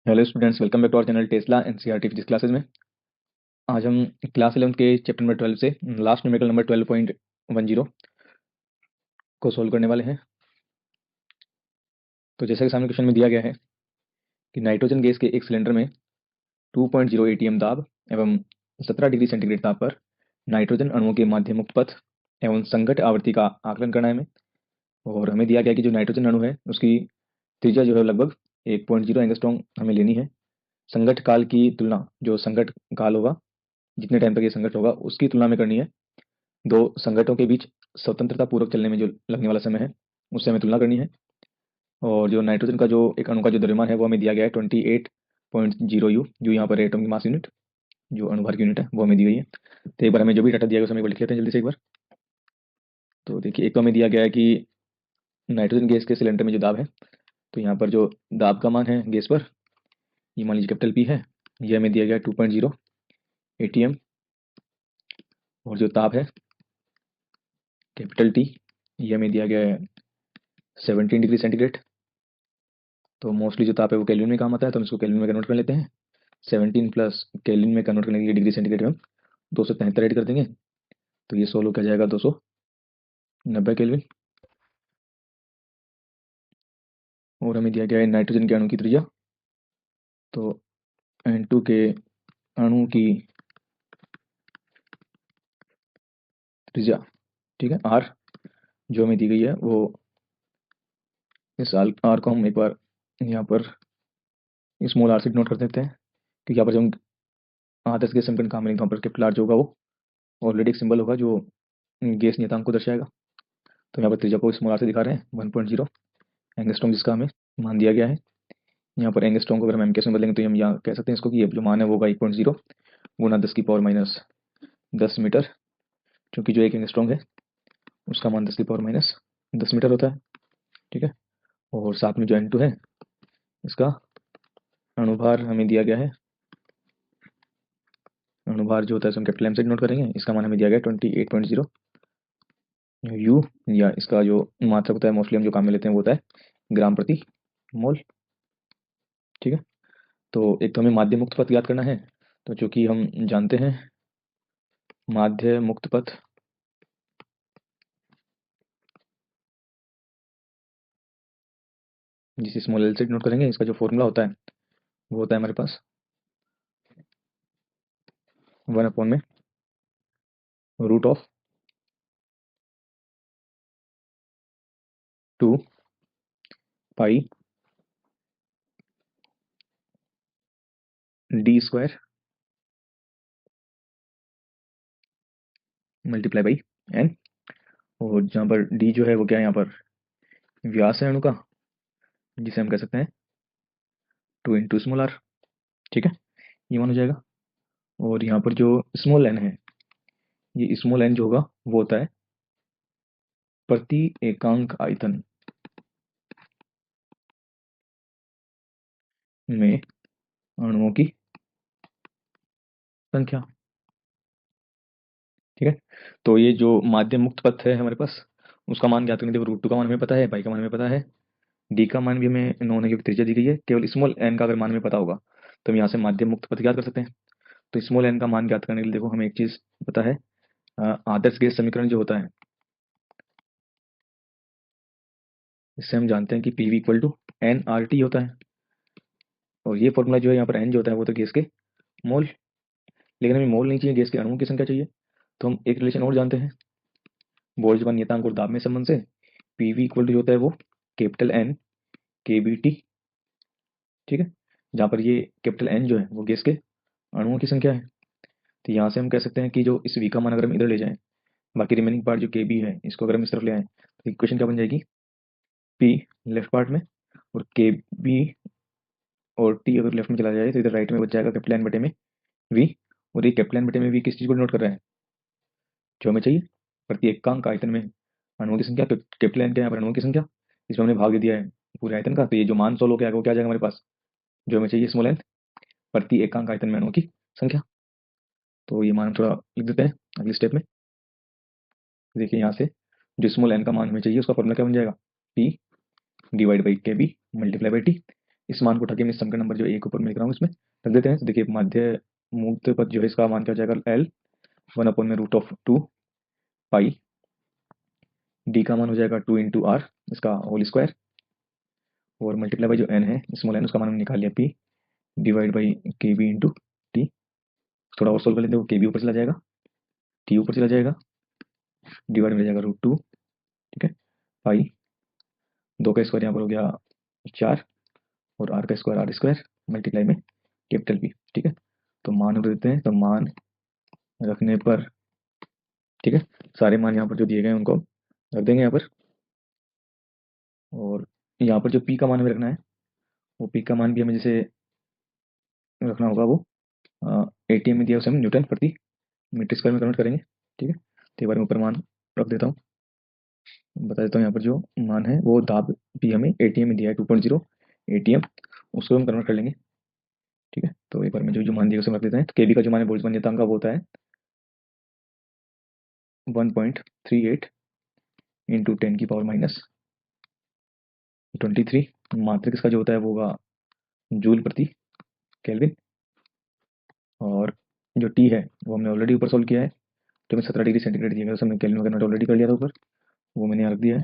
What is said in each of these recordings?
Hello students, welcome back to our channel Tesla NCERT physics classes में। आज हम class 11 के चैप्टर नंबर 12 से लास्ट न्यूमेरिकल नंबर 12.10 को सॉल्व करने वाले हैं। तो जैसा कि सामने क्वेश्चन में दिया गया है कि नाइट्रोजन गैस के एक सिलेंडर में 2.0 एटीएम दाब एवं 17 डिग्री सेंटीग्रेड ताप पर नाइट्रोजन अणुओं के माध्य मुक्त पथ एवं संघट आवृत्ति का आकलन करना है हमें। और हमें दिया गया कि जो नाइट्रोजन अणु है उसकी त्रिज्या जो है लगभग 1.0 एंगस्ट्रॉम हमें लेनी है। संघट काल की तुलना, जो संघट काल होगा, जितने टाइम तक ये संघट होगा उसकी तुलना में करनी है। दो संघटों के बीच स्वतंत्रता पूर्वक चलने में जो लगने वाला समय है उससे हमें तुलना करनी है। और जो नाइट्रोजन का जो एक अणु का जो द्रव्यमान है वो हमें दिया गया है 28.0 यू, जो यहाँ पर एटॉमिक मास यूनिट, जो अणुभार की यूनिट है वो हमें दी गई है। तो एक बार हमें जो भी डाटा दिया गया उसे हम एक बार लिख लेते हैं जल्दी से एक बार। तो देखिए, एक तो हमें दिया गया है कि नाइट्रोजन गैस के सिलेंडर में जो दाब है, तो यहाँ पर जो दाब का मान है गैस पर, ये मान लीजिए कैपिटल पी है, ये हमें दिया गया है 2.0 एटीएम। और जो ताप है कैपिटल टी, ये हमें दिया गया है 17 डिग्री सेंटीग्रेड। तो मोस्टली जो ताप है वो केल्विन में काम आता है, तो हम इसको केल्विन में कन्वर्ट कर लेते हैं। 17 प्लस केल्विन में कन्वर्ट करने के लिए डिग्री सेंटीग्रेड में हम 273 ऐड कर देंगे, तो ये 16 क्या जाएगा 290 केल्विन। और हमें दिया गया है नाइट्रोजन के अणु की त्रिज्या, तो N2 के अणु की त्रिज्या, ठीक है, R जो हमें दी गई है वो, इस R को हम एक बार यहाँ पर स्मॉल r से नोट कर देते हैं, क्योंकि यहाँ पर जब हम आदर्श गैस समीकरण काम करेंगे तो वहाँ पर कैपिटल R जो होगा वो ऑलरेडी एक सिंबल होगा जो गैस नियतांक को दर्शाएगा। तो यहाँ पर त्रिज्या को स्मॉल r से दिखा रहे हैं 1.0 एंगस्ट्रॉम, जिसका हमें मान दिया गया है। यहाँ पर एंगस्ट्रॉम को अगर हम एमकेएस में बदलेंगे तो हम यहाँ कह सकते हैं इसको कि ये जो मान है वो होगा 1.0 गुना 10 की पावर माइनस 10 मीटर, क्योंकि जो एक एंगस्ट्रॉम है उसका मान 10 की पावर माइनस 10 मीटर होता है, ठीक है। और साथ में जो N2 है इसका अणुभार हमें दिया गया है, अणुभार जो होता है हम कैपिटल एम से नोट करेंगे, इसका मान हमें दिया गया 28.0 यू, या इसका जो मात्रक होता है मोस्टली हम जो काम में लेते हैं वो होता है ग्राम प्रति मोल, ठीक है। तो एक तो हमें माध्य मुक्त पथ याद करना है, तो चूंकि हम जानते हैं माध्य मुक्त पथ जिसे स्मॉल एल से नोट करेंगे, इसका जो फॉर्मूला होता है वो होता है हमारे पास 1 में root of 2 pi D square multiply by N. और जहाँ पर डी जो है वो क्या है, यहाँ पर व्यास है अणु का, जिसे हम कह सकते हैं 2 × स्मॉल r, ठीक है, ये मान हो जाएगा। और यहाँ पर जो स्मॉल एन है, ये स्मॉल एन जो होगा वो होता है प्रति एकांक आयतन में अणुओं की संख्या, ठीक है। तो ये जो माध्यम मुक्त पथ है हमारे पास, उसका मान ज्ञात करने के लिए रूट 2 का मान हमें पता है, पाई का मान हमें पता है, डी का मान भी हमें नॉन है क्योंकि त्रिज्या दी गई है। केवल स्मॉल एन का अगर मान हमें पता होगा तो हम यहाँ से माध्यम मुक्त पथ ज्ञात कर सकते हैं। तो स्मॉल एन का मान ज्ञात करने के लिए देखो हमें एक चीज पता है, आदर्श गैस समीकरण जो होता है इससे हम जानते हैं कि PV equal to N R T होता है। और ये फॉर्मूला जो है यहाँ पर एन जो होता है वो तो गैस के मोल, लेकिन हमें मोल नहीं चाहिए, गैस के अणुओं की संख्या चाहिए। तो हम एक रिलेशन और जानते हैं बोल्ट्जमान नियतांक और दाब में संबंध से, पीवी इक्वल टू जो होता है वो कैपिटल एन के बी टी, ठीक है, जहाँ पर ये कैपिटल एन जो है वो गैस के अणुओं की संख्या है। तो यहाँ से हम कह सकते हैं कि जो इस वी का मान अगर हम इधर ले जाएं, बाकी रिमेनिंग पार्ट जो के बी है इसको अगर हम इस तरफ ले आए, तो इक्वेशन क्या बन जाएगी, पी लेफ्ट पार्ट में और के बी और टी अगर लेफ्ट में चला जाए तो इधर राइट में बच जाएगा कैपिटल एन बटे में वी। और ये कैपिटल एन बटे में वी किस चीज़ को नोट कर रहा है, जो हमें चाहिए प्रति एकांक आयतन में अणुओं की संख्या। तो कैपिटल एन क्या है, यहाँ पर अणुओं की संख्या, इसमें हमने भाग दे दिया है पूरे आयतन का, तो ये जो मान सोल्व हो गया वो क्या आ जाएगा हमारे पास, जो हमें चाहिए स्मॉल एन प्रति एकांक आयतन में अणुओं की संख्या। तो ये मान हम थोड़ा लिख देते हैं अगले स्टेप में। देखिए यहाँ से जो स्मॉल एन का मान हमें चाहिए उसका फॉर्मूला क्या बन जाएगा, पी डिवाइड बाई के बी मल्टीप्लाई बाई टी। इस मान को उठा के मैं सम का नंबर जो एक ऊपर में लिख रहा हूँ इसमें रख देते हैं। तो देखिए माध्य मूर्त पद जो है इसका मान क्या हो जाएगा, एल 1/√2 पाई, डी का मान हो जाएगा 2 × r इसका होल स्क्वायर, और मल्टीप्लाई बाई जो एन है स्मॉल एन उसका मान हमने निकाल लिया पी डिवाइड बाई के बी इंटू टी। थोड़ा और सोल्व कर लेते हैं, के बी ऊपर चला जाएगा, टी ऊपर चला जाएगा, डिवाइड में जाएगा √2, ठीक है, पाई 2 का स्क्वायर यहाँ पर हो गया 4, और r का स्क्वायर r² मल्टीप्लाई में कैपिटल बी, ठीक है। तो मान रख देते हैं, तो मान रखने पर, ठीक है, सारे मान यहाँ पर जो दिए गए हैं उनको रख देंगे यहाँ पर, और यहाँ पर जो पी का मान हमें रखना है वो पी का मान भी हमें जैसे रखना होगा, वो एटीएम में दिया उसे हम न्यूटन प्रति मीटर स्क्वायर में कन्वर्ट करेंगे, ठीक है। तो एक बार मैं ऊपर मान रख देता हूँ, बता देता हूँ यहाँ पर जो मान है वो दाब भी हमें एटीएम में दिया है 2.0 एटीएम, उसको हम कन्वर्ट कर लेंगे, ठीक है। तो एक बार में जो जो मान दिया उसे रख देते हैं। तो केबी का जो मान है बोल्ट्जमान नियतांक का वो होता है 1.38 इंटू 10⁻23। मात्रक इसका जो होता है वो होगा जूल प्रति केल्विन, और जो टी है वो हमने ऑलरेडी ऊपर सोल्व किया है, जो मैं 17 डिग्री सेंटीग्रेड दिया गया उसे हमने केल्विन में कन्वर्ट ऑलरेडी कर लिया था ऊपर, वो मैंने यहाँ रख दिया है।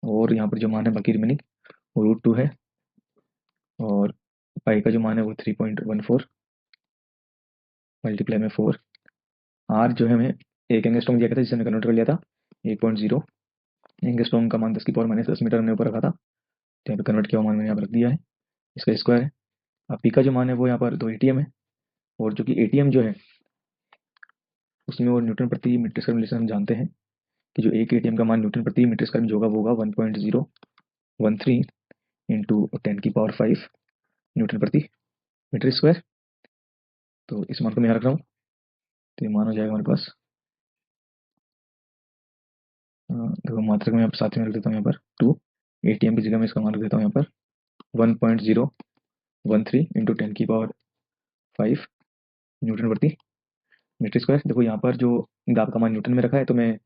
और यहाँ पर जो मान है बाकी रिमेनिंग वो √2 है, और पाई का जो मान है वो 3.14 मल्टीप्लाई में 4, आर जो है हमें एक एंगस्ट्रॉम दिया गया था जिसे हमने कन्वर्ट कर लिया था 8.0 एंगस्ट्रॉम का मान 10⁻10 मीटर हमने ऊपर रखा था, तो यहाँ पे कन्वर्ट किया हुआ मान मैंने यहाँ पर रख दिया है, इसका स्क्वायर है। अब पी का जो मान है वो यहाँ पर 2 एटीएम है, और जो कि एटीएम जो है उसमें वो न्यूटन प्रति मीटर स्क्वायर में, हम जानते हैं कि जो एक एटीएम का मान न्यूटन प्रति मीटर स्क्वायर में जो होगा वो होगा 1.013 इंटू 10⁵ न्यूटन प्रति मीटर स्क्वायर। तो इस मान को मैं यहाँ रख रहा हूँ, तो ये मान हो जाएगा हमारे पास, देखो मात्रक में यहाँ पर साथ में रख देता हूँ यहाँ पर 2, एटीएम की जगह में इसका मान रख देता हूँ यहाँ पर 1.013 इंटू 10⁵ न्यूटन प्रति मीटर स्क्वायर। देखो यहाँ पर जो दाब का मान न्यूटन में रखा है, तो मैं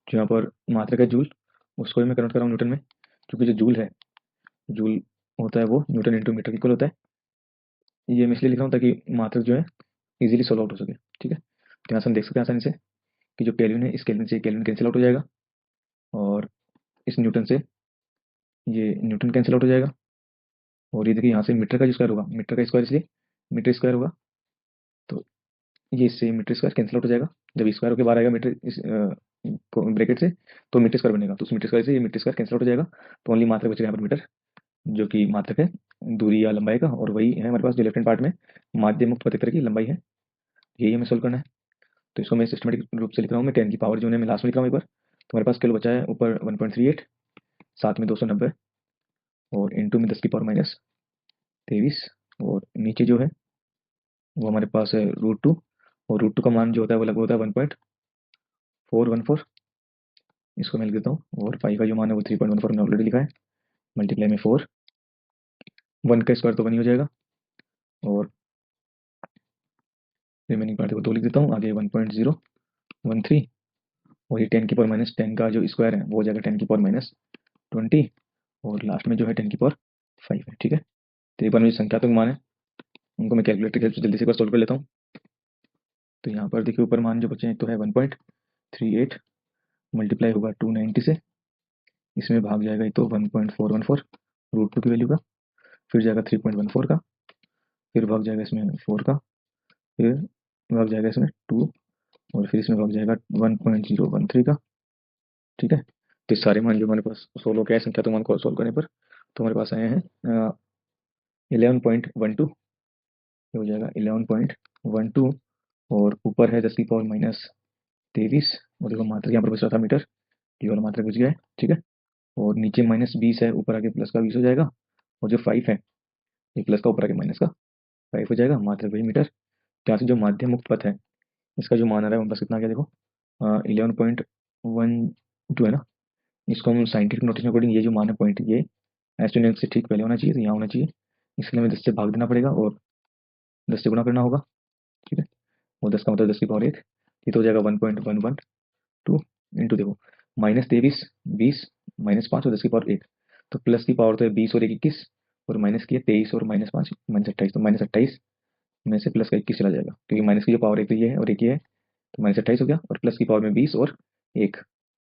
जो यहाँ पर मात्रक है जूल उसको भी मैं कन्वर्ट कर रहा हूँ न्यूटन में, क्योंकि जो जूल है, जूल होता है वो न्यूटन इंटू मीटर इक्वल होता है। ये मैं इसलिए लिख रहा हूँ ताकि मात्रक जो है इजीली सॉल्व आउट हो सके, ठीक है। तो यहाँ से हम देख सकते हैं आसानी से कि जो केल्विन है इस केल्विन से केल्विन कैंसिल आउट हो जाएगा, और इस न्यूटन से ये न्यूटन कैंसिल आउट हो जाएगा, और ये देखिए यहाँ से मीटर का जो स्क्वायर होगा, मीटर का स्क्वायर इसलिए मीटर स्क्वायर होगा, तो ये इससे मीटर स्क्वायर कैंसिल आउट हो जाएगा। जब स्क्वायर होकर बाहर आएगा मीटर इस ब्रैकेट से, तो मीटर स्क्वायर बनेगा, तो उस मीटर स्क्वायर से ये मीटर स्क्वायर कैंसिल आउट हो जाएगा, तो ओनली मात्रक बचेगा यहाँ पर मीटर, जो कि मात्रक है दूरी या लंबाई का, और वही है हमारे पास जो लेफ्ट हैंड पार्ट में माध्य मुक्त पथित्र की लंबाई है, यही हमें सोल्व करना है। तो इसको मैं सिस्टमेटिक रूप से लिख रहा हूँ, मैं 10 की पावर जो है मैं लास्ट में लिख रहा हूँ एक बार। तो हमारे पास केवल बचा है ऊपर 1.38, साथ में 290, और इंटू में 10⁻23, और नीचे जो है वो हमारे पास है √2, और √2 का मान जो होता है वो लगभग होता है 1.414, इसको मैं लिख देता हूँ, और पाई का जो मान है वो 3.14 मैंने ऑलरेडी लिखा है, मल्टीप्लाई में 4, 1 का स्क्वायर तो 1 ही हो जाएगा, और रिमेनिंग पार्ट को 2 लिख देता हूँ, आगे 1.013, वही 10⁻10 का जो स्क्वायर है वो हो जाएगा 10⁻20, और लास्ट में जो है 10⁵ है, ठीक है। तो एक बार में जो संख्यात्मक मान है उनको मैं कैलकुलेटर की हेल्प से जल्दी से एक बार सोल्व कर लेता हूँ। तो यहाँ पर देखिए ऊपर मान जो बचे हैं तो है 1.38 मल्टीप्लाई होगा 290 से, इसमें भाग जाएगा ये तो 1.414 √2 की वैल्यू का, फिर जाएगा 3.14 का, फिर भाग जाएगा इसमें 4 का, फिर भाग जाएगा इसमें 2, और फिर इसमें भाग जाएगा 1.013 का, ठीक है। तो सारे मान जो हमारे पास सोल्व हो गया है संख्यात्मक मान को सोल्व करने पर, तो हमारे पास आए हैं 11.12, हो जाएगा 11.12, और ऊपर है 10⁻23, और देखो मात्रक यहाँ पर बच रहा था मीटर, ये वाला मात्रक बच गया है, ठीक है। और नीचे -20 है, ऊपर आके प्लस का 20 हो जाएगा, और जो 5 है ये प्लस का ऊपर आके माइनस का 5 हो जाएगा, मात्रक वही मीटर। तो यहाँ से जो माध्यम मुक्त पथ है इसका जो मान आ रहा है हमारे पास कितना आ गया देखो 11.12 है ना, इसको हम साइंटिफिक नोटेशन अकॉर्डिंग ये जो मान है पॉइंट ये एस्ट्रोनॉमिक से ठीक पहले होना चाहिए, तो यहाँ होना चाहिए, इसके लिए हमें 10 से भाग देना पड़ेगा और 10 से गुणा करना होगा, ठीक है। और 10 का मतलब 10⁻1, ये तो हो जाएगा 1.112 इंटू देखो -23, 20, -5 और 10⁻1, तो प्लस की पावर तो है 20 और 1 21, और माइनस की है 23 और -5 -28, तो -28 में से प्लस का 21 चला जाएगा, क्योंकि माइनस की जो पावर एक तो ये है और एक ये है, तो -28 हो गया, और प्लस की पावर में 20 और 1,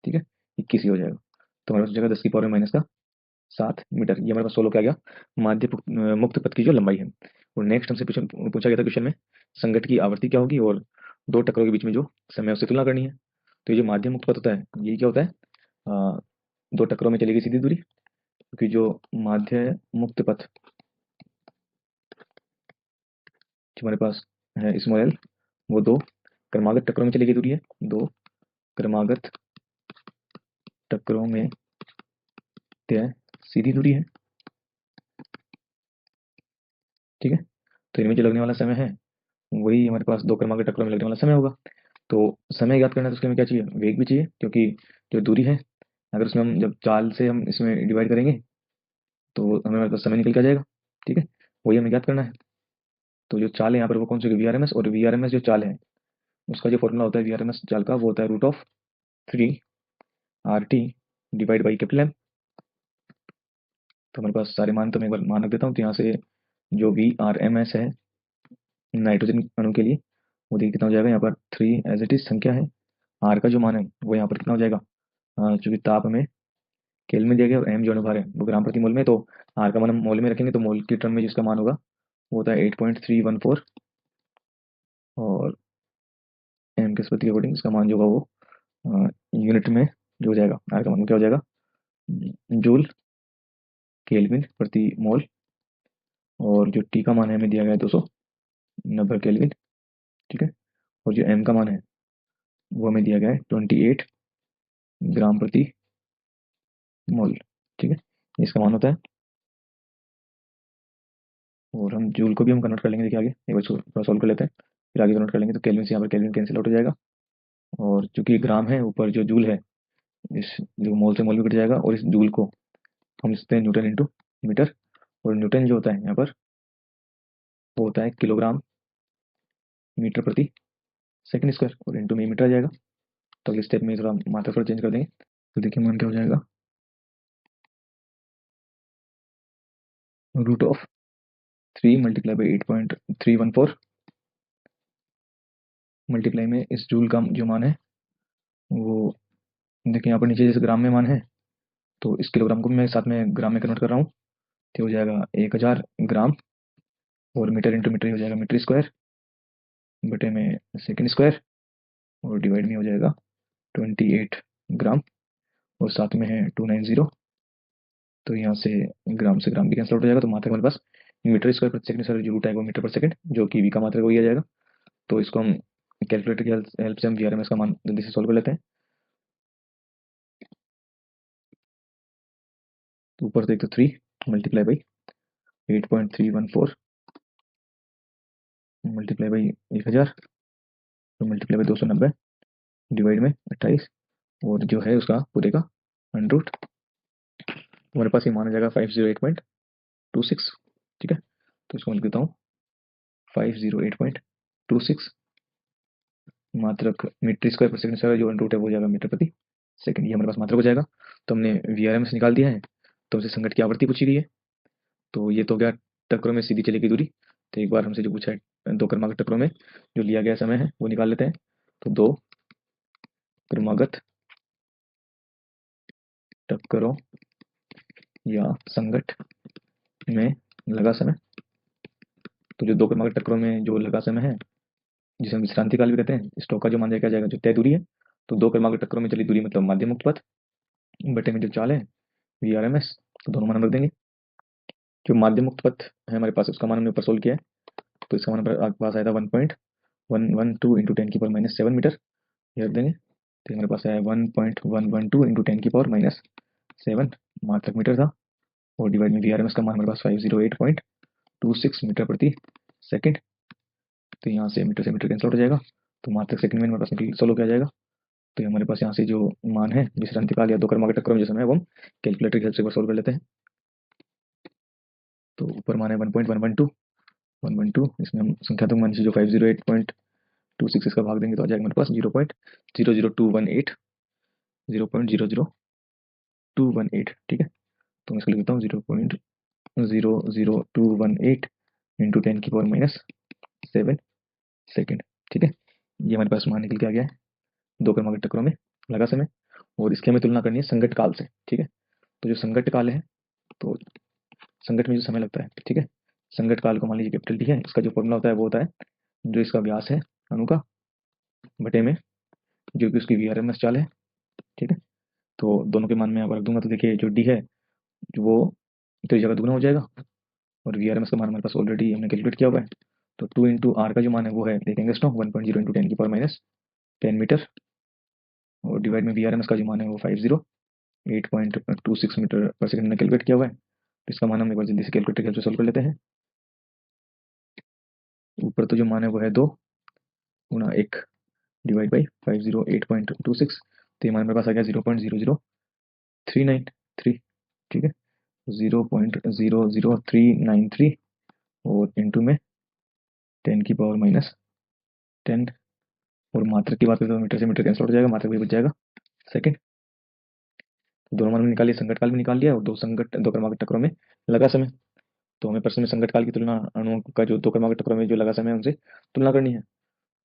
ठीक है, 21 ही हो जाएगा। तो हमारे पास हो जाएगा 10 की पावर में -7 मीटर। ये हमारे पास सोल्व किया गया माध्य मुक्त पथ की जो लंबाई है। और नेक्स्ट हमसे पूछा गया था क्वेश्चन में, संगत की आवृत्ति क्या होगी और दो टक्करों के बीच में जो समय है उससे तुलना करनी है। तो ये जो माध्य मुक्त पथ होता है, ये क्या होता है, दो टक्करों में चली गई सीधी दूरी, क्योंकि जो माध्य मुक्त पथ जो हमारे पास है स्मॉल एल, वो दो क्रमागत टक्करों में चली गई दूरी है, दो क्रमागत टक्करों में तय सीधी दूरी है, ठीक है। तो इनमें जो लगने वाला समय है वही हमारे पास दो क्रमागत टक्करों में लगने वाला समय होगा। तो समय ज्ञात करना है तो उसके लिए क्या चाहिए, वेग भी चाहिए, क्योंकि जो दूरी है अगर उसमें हम जब चाल से हम इसमें डिवाइड करेंगे तो हमें हमारे पास समय निकल के आ जाएगा, ठीक है, वही हमें ज्ञात करना है। तो जो चाल है यहाँ पर वो कौन सी होगी, वीआरएमएस, और वीआरएमएस जो चाल है उसका जो फॉर्मूला होता है वीआरएमएस चाल का, वो होता है √3 RT divide by capital M. तो हमारे पास सारे मान तो मैं एक बार मान रख देता हूँ। तो यहाँ से जो वीआरएमएस है नाइट्रोजन अणु के लिए, वो देखिए कितना हो जाएगा, यहाँ पर 3 एज इट इज संख्या है, आर का जो मान है वो यहाँ पर कितना हो जाएगा, चूंकि ताप में केल्विन में दिया गया और एम जो अणुभार है वो ग्राम प्रति मोल में, तो आर का मान हम मोल में रखेंगे, तो मोल की टर्म में जिसका मान होगा वो होता है 8.314, और एम के स्पति के अकॉर्डिंग इसका मान जो होगा वो यूनिट में जो हो जाएगा, आर का मान क्या हो जाएगा, जूल केल्विन प्रति मोल, और जो टी का मान है हमें दिया गया है 290 केल्विन, ठीक है, और जो एम का मान है वो हमें दिया गया है 28 ग्राम प्रति मोल, ठीक है, इसका मान होता है। और हम जूल को भी हम कन्वर्ट कर लेंगे, देखिए आगे एक बार थोड़ा सॉल्व कर लेते हैं, फिर आगे कन्वर्ट कर लेंगे। तो केल्विन से यहाँ पर केल्विन कैंसिल आउट हो जाएगा, और चूंकि ग्राम है ऊपर जो जूल है, इस जो मोल से मोल भी कट जाएगा, और इस जूल को हम लिखते हैं न्यूटन इंटू मीटर, और न्यूटन जो होता है यहाँ पर वो होता है किलोग्राम मीटर प्रति सेकंड स्क्वायर, और इंटू में मीटर आ जाएगा। तो अगले स्टेप में थोड़ा मात्रा थोड़ा चेंज कर देंगे, तो देखिए मान क्या हो जाएगा, √3 मल्टीप्लाई बाई 8.314 मल्टीप्लाई में इस जूल का जो मान है वो, देखिए यहाँ पर नीचे जैसे ग्राम में मान है, तो इस किलोग्राम को मैं साथ में ग्राम में कन्वर्ट कर रहा हूँ, तो हो जाएगा 1000 ग्राम, और मीटर इंटू मीटर हो जाएगा मीटर स्क्वायर बटे में सेकंड स्क्वायर, और डिवाइड में हो जाएगा 28 ग्राम, और साथ में है 290, तो यहाँ से ग्राम भी कैंसिल आउट हो जाएगा। तो मात्रा हमारे पास मीटर स्क्वायर प्रति सेकंड स्क्वायर जो रूट है वो मीटर पर सेकंड, जो कि वी का मात्रा वही आ जाएगा। तो इसको हम कैलकुलेटर की हेल्प से हम वीआरएमएस का मान जल्दी से सॉल्व कर लेते हैं। तो ऊपर से एक तो 3 मल्टीप्लाई बाई 8.314 मल्टीप्लाई बाई 1000, तो मल्टीप्लाई बाई 290 डिवाइड में 28, और जो है उसका पूरे का अंडर रूट, हमारे पास ये माना जाएगा 508.26, ठीक है। तो इसको मैं लिख देता हूँ 508.26 मात्रक मीटर स्क्वायर पर सेकंड स्क्वायर, जो अंडर रूट है वो जाएगा मीटर प्रति सेकंड, ये हमारे पास मात्रक हो जाएगा। तो हमने वीआरएम से निकाल दिया है, तो हमसे संगत की आवृत्ति पूछी गई है, तो ये तो हो गया टक्करों में सीधी चली गई दूरी। तो एक बार हमसे जो पूछा है दो क्रमागत टक्करों में जो लिया गया समय है वो निकाल लेते हैं। तो दो क्रमागत टक्करों या संगत में लगा समय, तो जो दो क्रमागत टक्करों में जो लगा समय है जिसे हम विश्रांति काल भी कहते हैं, स्टोक का जो मान क्या जाएगा, जो तय दूरी है, तो दो क्रमागत टक्करों में चली दूरी मतलब माध्य मुक्त पथ बटे में जो चाल है वीआरएमएस, तो दोनों मान हम रख देंगे। जो माध्य मुक्त पथ है हमारे पास उसका मान हमने ऊपर सोल्व किया है, तो इसका मान हमारे पास आया था 1.112 इंटू 10⁻7 मीटर, ये रख देंगे। तो हमारे पास आया 1.112 इंटू 10⁻7 मात्रक मीटर था, और डिवाइड में वीआरएमएस का मान हमारे पास 508.26 मीटर प्रति सेकंड। तो यहाँ से मीटर कैंसिल आउट हो जाएगा, तो मात्रक सेकंड में हमारे पास सोल्व किया जाएगा। तो हमारे पास यहाँ से जो मान है विश्रांति काल या दो क्रमागत टक्करों में जो समय है वो हम कैलकुलेटर की हेल्प से सोल्व कर लेते हैं। तो ऊपर मान है 1.112, इसमें हम संख्यात्मक मान से जो 508.26 इसका भाग देंगे तो आ जाएगा हमारे पास 0.00218, 0.00218, ठीक है। तो मैं इसको लिख देता हूँ 0.00218, 0.00218 इंटू 10⁻⁻7 सेकेंड। ठीक है, ये हमारे पास मान निकल के आ गया है 2 क्रमागत टक्करों में लगा समय, और इसकी हमें तुलना करनी है संगत काल से। ठीक है, तो जो संगत काल है, तो संगत में जो समय लगता है, ठीक है, संगत काल को मान लीजिए कैपिटल टी है, इसका जो फॉर्मूला होता है वो होता है जो इसका व्यास है अणु का बटे में जो कि उसकी वीआरएमएस चाल है। ठीक है, तो दोनों के मान में यहाँ पर रख दूंगा, तो देखिए जो डी है वो तो जगह दुगना हो जाएगा, और वीआरएमएस का मान हमारे पास ऑलरेडी हमने कैलकुलेट किया हुआ है, तो 2 इंटू आर का जो मान है वो है देखेंगे स्टॉक 1.0 इंटू 10⁻10 मीटर, और डिवाइड में वीआरएमएस का जो मान है वो 508.26 मीटर पर सेकंड में कैलकुलेट किया हुआ है। तो इसका मान हम एक बार जल्दी से कैलकुलेटर की हेल्प से सोल्व कर लेते हैं। ऊपर तो जो मान है वो है 2 गुणा 1 डिवाइड बाई 508.26, तो ये मान मेरे पास आ गया 0.00393। ठीक है, 0.00393 और इंटू में 10⁻⁻10, और मात्रक की बात करें तो मीटर से मीटर कैंसिल हो जाएगा, मात्रक भी बच जाएगा सेकंड। दोनों मान निकालिए, संगत काल भी निकाल लिया, और दो क्रमागत टक्करों में लगा समय, तो हमें प्रश्न में संगत काल की तुलना अणुओं का जो 2 क्रमागत टक्करों में जो लगा समय है उनसे तुलना करनी है।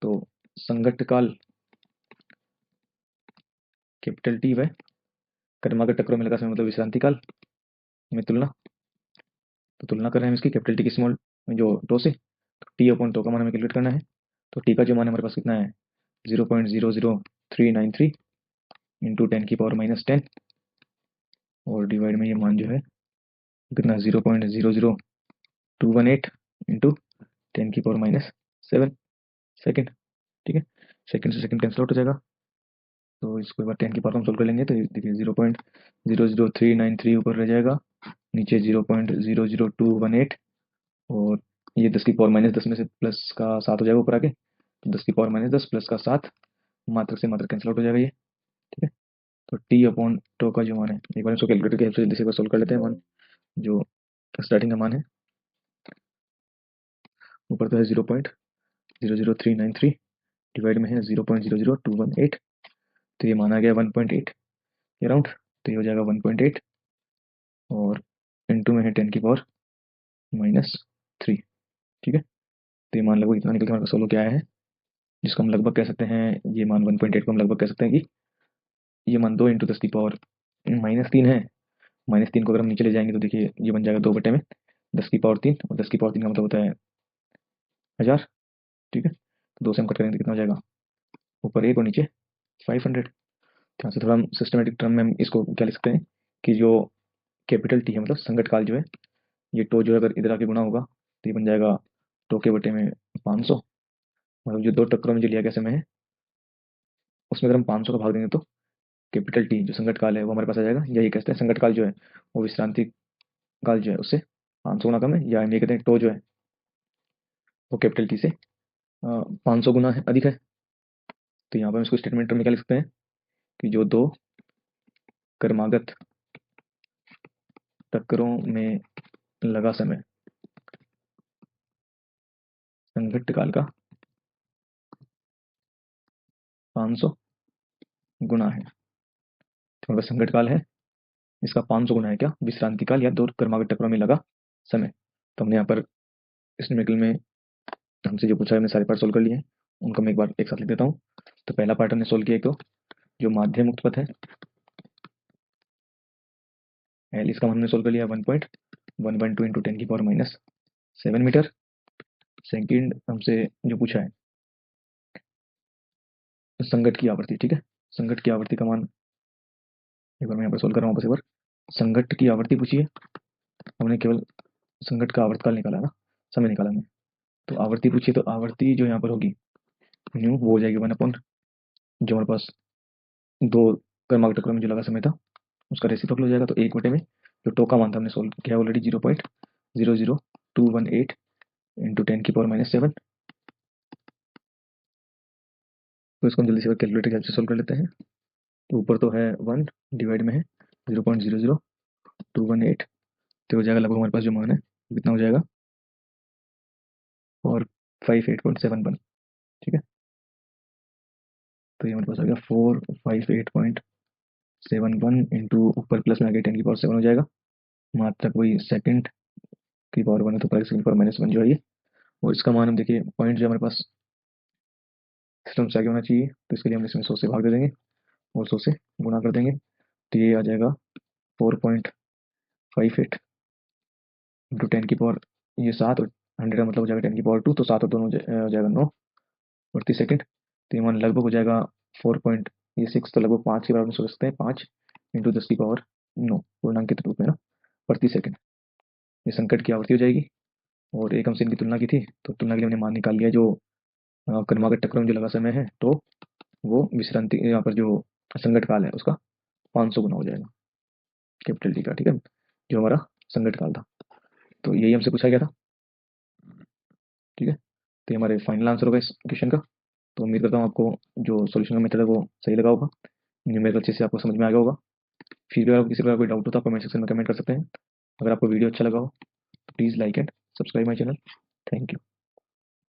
तो संगत काल कैपिटल टी व क्रमागत टक्करों में लगा समय मतलब विश्रांति काल में तुलना, तो तुलना कर रहे हैं इसकी कैपिटल टी की स्मॉल जो टो से, तो टी अपॉन टो का मान हमें कैलकुलेट करना है। तो टी का जो मान हमारे पास कितना है 0.00393 इंटू 10⁻⁻10, और डिवाइड में ये मान जो है कितना 0.00218 इंटू 10⁻⁻7 सेकेंड। ठीक है, सेकेंड से सेकेंड कैंसिल आउट हो जाएगा, तो इसको एक बार 10 की पावर हम सोल्व कर लेंगे, तो देखिए 0.00393 ऊपर रह जाएगा, नीचे 0.00218, और ये 10⁻⁻10 में से प्लस का 7 हो जाएगा ऊपर आके, तो 10⁻⁻10 प्लस का 7, मात्रक से मात्रक कैंसिल आउट हो जाएगा ये। ठीक है, तो टी अपॉन टो का जो मान है एक बार इसको कैलकुलेटर की हेल्प से जल्दी से सोल्व कर लेते हैं। मान जो स्टार्टिंग का मान है ऊपर तो है 0.00393, डिवाइड में है 0.00218, तो ये माना गया 1.8 अराउंड, तो ये हो जाएगा 1.8, और इंटू में है 10⁻⁻3। ठीक है, तो ये मान लगभग इतना निकल के हमारे पास सोल्व क्या आया है, जिसको हम लगभग कह सकते हैं, ये मान 1.8 को हम लगभग कह सकते हैं कि ये मान 2 इंटू 10⁻³ है। -3 को अगर हम नीचे ले जाएंगे तो देखिए ये बन जाएगा 2 बटे में 10⁻3, और 10⁻3 का मतलब होता है 1000। ठीक है, तो 2 से हम कट करेंगे तो कितना हो जाएगा, ऊपर 1 और नीचे 500। यहाँ से थोड़ा हम सिस्टमेटिक टर्म में हम इसको क्या लिख सकते हैं कि जो कैपिटल टी है मतलब संगत काल जो है, ये टो जो है अगर इधर आके गुणा होगा तो ये बन जाएगा टो के बटे में 500, मतलब जो 2 टक्करों में जो लिया गया समय है उसमें अगर हम 500 का भाग देंगे तो कैपिटल टी जो संगत काल है वो हमारे पास आ जाएगा। यही कहते हैं संगत काल जो है वो विश्रांति काल जो है उससे 500 गुना कम है, या हम ये कहते हैं टो जो है वो कैपिटल टी से 500 गुना है अधिक है। तो यहाँ पर हम इसको स्टेटमेंट में क्या लिख सकते हैं कि जो 2 क्रमागत टक्करों में लगा समय संगत काल का 500 गुना है, तो हमारे पास संगत काल है इसका 500 गुना है क्या विश्रांति काल या 2 क्रमागत टक्करों में लगा समय। तो हमने यहाँ पर इस न्यूमेरिकल में हमसे जो पूछा है हमने सारे पार्ट सोल्व कर लिए हैं, उनको मैं एक बार एक साथ लिख देता हूँ। तो पहला पार्ट हमने सोल्व किया, एक तो जो माध्य मुक्त पथ है एल, इसका हमने सोल्व कर लिया 1.112 इंटू 10⁻⁻7 मीटर। सेकंड हमसे जो पूछा है संगत की आवृत्ति। ठीक है, संगत की आवृत्ति का मान एक बार मैं यहाँ पर सोल्व कर रहा हूँ वापस एक बार। संगत की आवृत्ति पूछिए, हमने केवल संगत का आवर्तकाल निकाला ना, समय निकाला हमने, तो आवृत्ति पूछिए, तो आवृत्ति जो यहाँ पर होगी न्यू वो हो जाएगी 1 अपॉन जो हमारे पास 2 क्रमागत टक्करों में जो लगा समय था उसका रेसिप्रोकल हो जाएगा, तो 1 बटे में जो टो का मान था हमने सोल्व किया ऑलरेडी 0.00218 इंटू 10⁻⁻7। तो इसको हम जल्दी से कैलकुलेटर की हेल्प से सोल्व कर लेते हैं। तो ऊपर तो है 1, डिवाइड में है 0.00218, तो हो जाएगा लगभग हमारे पास जो मान है कितना हो जाएगा, और 58.71। ठीक है, तो ये हमारे पास आ गया 458.71 इंटू ऊपर प्लस में आ गया 10⁻7 हो जाएगा, मात्रक वही सेकंड की पावर 1 है तो पर सेकंड पावर -1 जो है ये। और इसका मान हम देखिए पॉइंट जो हमारे पास सिस्टम से आगे होना चाहिए, तो इसके लिए हम इसमें 100 से भाग दे देंगे और 100 से गुणा कर देंगे, तो ये आ जाएगा 4.58 इंटू 10 की पावर ये 7 और 100 का मतलब हो जाएगा 10 की पावर 2, तो 7 और दोनों हो जाएगा 9 प्रति सेकंड। तो ये मान लगभग हो जाएगा 4.6, तो लगभग 5 के बराबर में सोच सकते हैं, 5 इंटू 10 की पावर 9 पूर्णांक के रूप में ना प्रति सेकंड। ये संकट की आवृत्ति हो जाएगी। और एक हमसे इनकी तुलना की थी, तो तुलना के लिए हमने मान निकाल लिया जो क्रमागत टक्कर में जो लगा समय है, तो वो विश्रांति यहाँ पर जो संकट काल है उसका 500 गुना हो जाएगा कैपिटल टी का, ठीक है, जो हमारा संकट काल था। तो यही हमसे पूछा गया था, ठीक है। तो ये हमारे फाइनल आंसर होगा इस क्वेश्चन का। तो उम्मीद करता हूँ आपको जो सॉल्यूशन का मेथड है वो सही लगा होगा, न्यूमेरिकल अच्छे से आपको समझ में आ गया होगा। फिर भी अगर किसी प्रकार कोई डाउट हो तो आप कमेंट सेक्शन में कमेंट कर सकते हैं। अगर आपको वीडियो अच्छा लगा हो तो please like and subscribe my channel. Thank you.